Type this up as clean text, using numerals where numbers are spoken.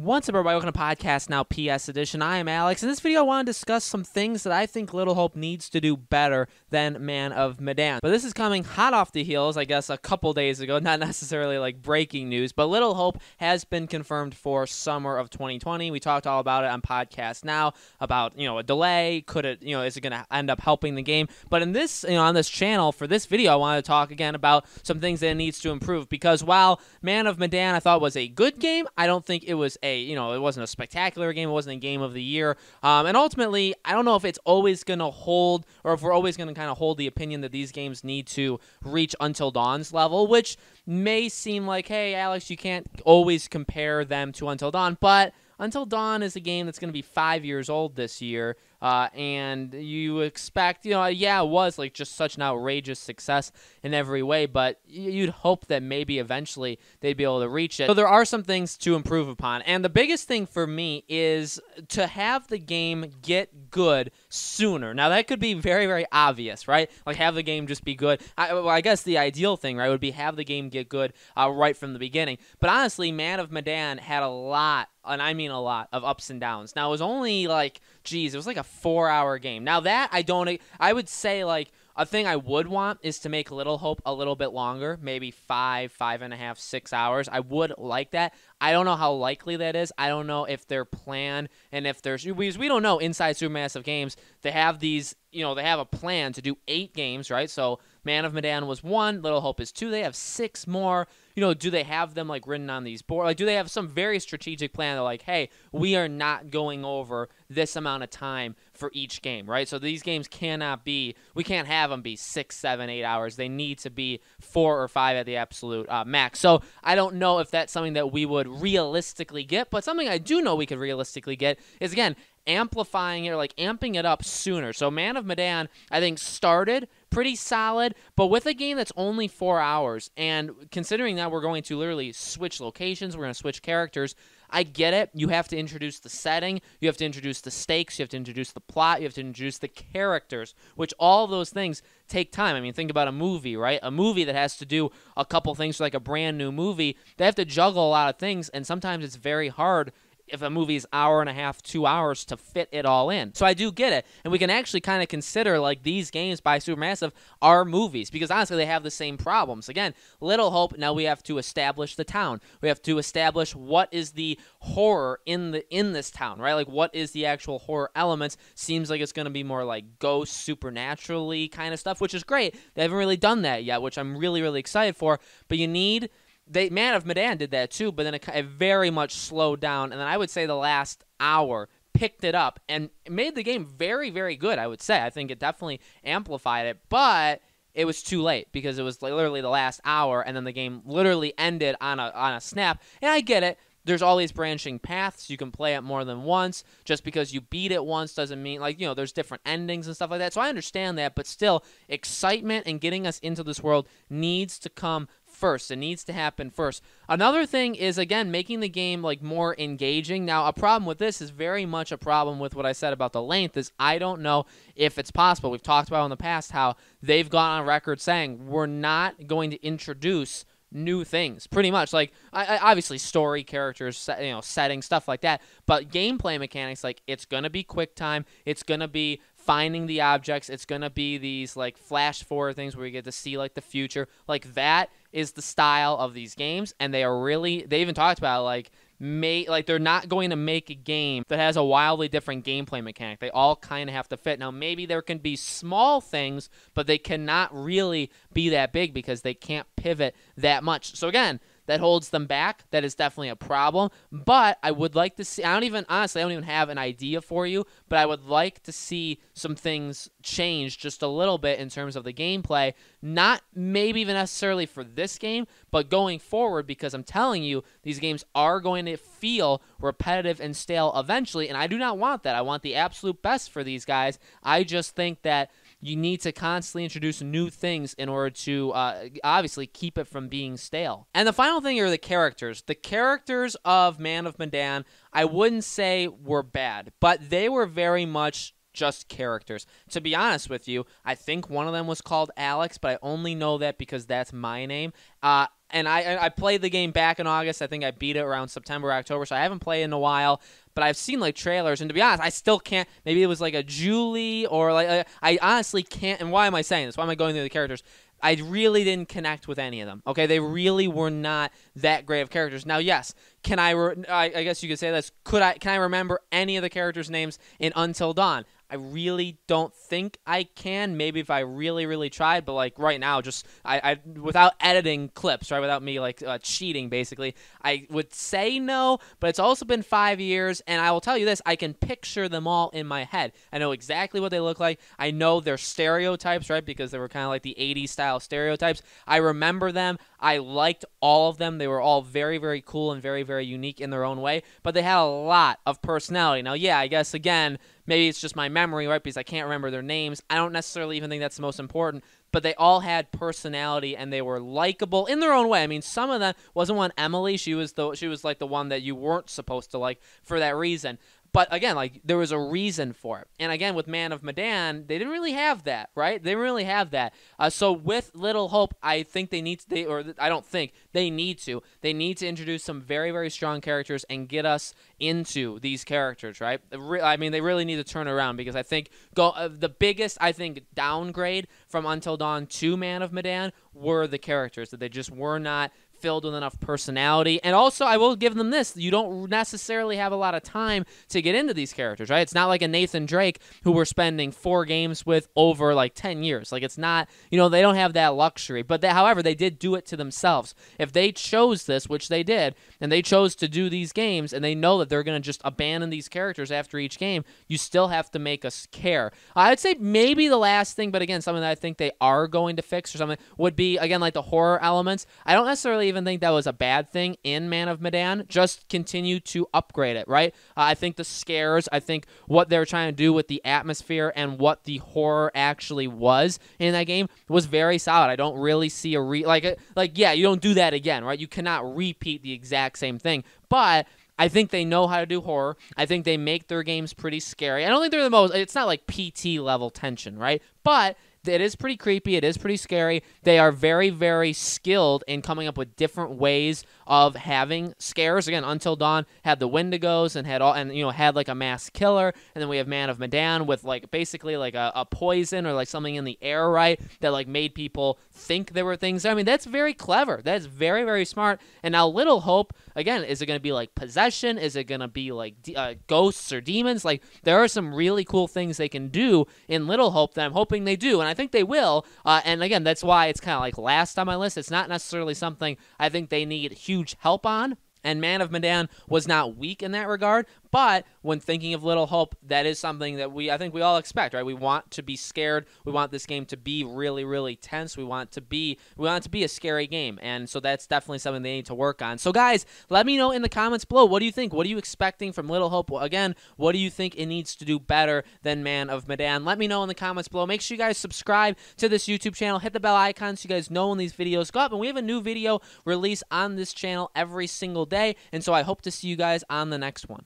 What's up, everybody? Welcome to Podcast Now PS Edition. I am Alex. In this video, I want to discuss some things that I think Little Hope needs to do better than Man of Medan. But this is coming hot off the heels, I guess, a couple days ago. Not necessarily like breaking news, but Little Hope has been confirmed for summer of 2020. We talked all about it on Podcast Now about, a delay. Could it, is it going to end up helping the game? But in this, on this channel for this video, I wanted to talk again about some things that it needs to improve, because while Man of Medan I thought was a good game, I don't think it was it wasn't a spectacular game. It wasn't a game of the year. And ultimately, I don't know if it's always going to hold, or if we're always going to kind of hold the opinion that these games need to reach Until Dawn's level, which may seem like, hey, Alex, you can't always compare them to Until Dawn, but Until Dawn is a game that's going to be 5 years old this year, and you expect, it was like just such an outrageous success in every way, but you'd hope that maybe eventually they'd be able to reach it. So there are some things to improve upon, and the biggest thing for me is to have the game get good sooner. Now, that could be very, very obvious, right? Like, have the game just be good. I guess the ideal thing, right, would be have the game get good right from the beginning. But honestly, Man of Medan had a lot, and I mean a lot, of ups and downs. Now, it was only like, it was like a 4-hour game. Now, that I would say, like, a thing I would want is to make Little Hope a little bit longer, maybe 5.5, 6 hours. I would like that. I don't know how likely that is. I don't know if their plan, and if there's, we don't know inside Supermassive Games, they have these, they have a plan to do 8 games, right? So Man of Medan was 1, Little Hope is 2. They have 6 more. Do they have them like written on these boards? Like, do they have some very strategic plan? They're like, hey, we are not going over this amount of time for each game, right? So these games we can't have them be 6, 7, 8 hours. They need to be 4 or 5 at the absolute max. So I don't know if that's something that we would realistically get, but something I do know we could realistically get is, again, amplifying it, or like amping it up sooner. So Man of Medan, I think, started pretty solid, but with a game that's only 4 hours, and considering that we're going to literally switch locations, we're going to switch characters, I get it. You have to introduce the setting, you have to introduce the stakes, you have to introduce the plot, you have to introduce the characters, which all those things take time. I mean, think about a movie, right? A movie that has to do a couple things for like a brand new movie, they have to juggle a lot of things, and sometimes it's very hard if a movie's hour and a half, 2 hours to fit it all in. So I do get it. And we can actually kind of consider like these games by Supermassive are movies, because honestly they have the same problems. Again, Little Hope, now we have to establish the town. We have to establish what is the horror in this town, right? Like, what is the actual horror elements? Seems like it's going to be more like ghost, supernaturally kind of stuff, which is great. They haven't really done that yet, which I'm really, really excited for. But Man of Medan did that too, but then it very much slowed down, and then I would say the last hour picked it up and made the game very, very good, I would say. I think it definitely amplified it, but it was too late because it was literally the last hour, and then the game literally ended on a snap, and I get it. There's all these branching paths. You can play it more than once. Just because you beat it once doesn't mean, there's different endings and stuff like that. So I understand that, but still, excitement and getting us into this world needs to come first. It needs to happen first. Another thing is, again, making the game more engaging. Now, a problem with this is very much a problem with what I said about the length, is I don't know if it's possible. We've talked about in the past how they've gone on record saying we're not going to introduce new things, pretty much. Like, obviously story, characters, setting, stuff like that, but gameplay mechanics, like, it's gonna be quick time, it's gonna be finding the objects, it's gonna be these flash forward things where you get to see the future. That is the style of these games, and they even talked about they're not going to make a game that has a wildly different gameplay mechanic. They all kind of have to fit. Now, maybe there can be small things, but they cannot really be that big because they can't pivot that much. So again, that holds them back. That is definitely a problem. But I would like to see, honestly, I don't even have an idea for you, but I would like to see some things change just a little bit in terms of the gameplay. Not maybe even necessarily for this game, but going forward, because I'm telling you, these games are going to feel repetitive and stale eventually, and I do not want that. I want the absolute best for these guys. I just think that you need to constantly introduce new things in order to obviously keep it from being stale. And the final thing are the characters. The characters of Man of Medan, I wouldn't say were bad, but they were very much just characters. To be honest with you, I think one of them was called Alex, but I only know that because that's my name. and I played the game back in August. I think I beat it around September, October, so I haven't played in a while. But I've seen like trailers, and to be honest, I still can't. Maybe it was like a Julie, or like I honestly can't. And why am I saying this? Why am I going through the characters? I really didn't connect with any of them. Okay, they really were not that great of characters. Now, yes, can I guess you could say this. Can I remember any of the characters' names in Until Dawn? I really don't think I can. Maybe if I really, really tried, but like right now, just I without editing clips, right, without me like cheating, basically, I would say no. But it's also been 5 years, and I will tell you this: I can picture them all in my head. I know exactly what they look like. I know their stereotypes, right, because they were kind of like the '80s style stereotypes. I remember them. I liked all of them. They were all very, very cool and very, very unique in their own way. But they had a lot of personality. Now, yeah, I guess again, maybe it's just my memory, right, because I can't remember their names. I don't necessarily even think that's the most important, but they all had personality, and they were likable in their own way. I mean, some of them, wasn't one Emily? She was like the one that you weren't supposed to like for that reason. But again, like, there was a reason for it. And again, with Man of Medan, they didn't really have that, right? They didn't really have that. So with Little Hope, I think they need to, I don't think, they need to. They need to introduce some very, very strong characters and get us into these characters, right? I mean, they really need to turn around, because I think the biggest, I think, downgrade from Until Dawn to Man of Medan were the characters, that they just were not filled with enough personality. And also, I will give them this: you don't necessarily have a lot of time to get into these characters, right? It's not like a Nathan Drake who we're spending 4 games with over like 10 years. Like, it's not, they don't have that luxury. But however, they did do it to themselves. If they chose this, which they did, and they chose to do these games, and they know that they're going to just abandon these characters after each game, you still have to make us care. I'd say maybe the last thing, but again, something that I think they are going to fix or something, would be, again, like the horror elements. I don't necessarily even think that was a bad thing in Man of Medan. Just continue to upgrade it, right? I think the scares, I think what they're trying to do with the atmosphere and what the horror actually was in that game was very solid. I don't really see yeah, you don't do that again, right? You cannot repeat the exact same thing, but I think they know how to do horror. I think they make their games pretty scary. I don't think they're the most, it's not like PT level tension, right? But it is pretty creepy. It is pretty scary. They are very, very skilled in coming up with different ways of having scares. Again, Until Dawn had the Wendigos and had like a mass killer, and then we have Man of Medan with like basically like a poison or like something in the air, right, that like made people think there were things there. I mean, that's very clever. That's very, very smart. And now Little Hope, again, is it going to be like possession? Is it going to be like ghosts or demons? Like, there are some really cool things they can do in Little Hope that I'm hoping they do, and I think they will. And again, that's why it's kind of like last on my list. It's not necessarily something I think they need huge help on. And Man of Medan was not weak in that regard, but when thinking of Little Hope, that is something that I think we all expect, right? We want to be scared. We want this game to be really, really tense. We want it to be a scary game, and so that's definitely something they need to work on. So guys, let me know in the comments below. What do you think? What are you expecting from Little Hope? Again, what do you think it needs to do better than Man of Medan? Let me know in the comments below. Make sure you guys subscribe to this YouTube channel. Hit the bell icon so you guys know when these videos go up, and we have a new video released on this channel every single day, and so I hope to see you guys on the next one.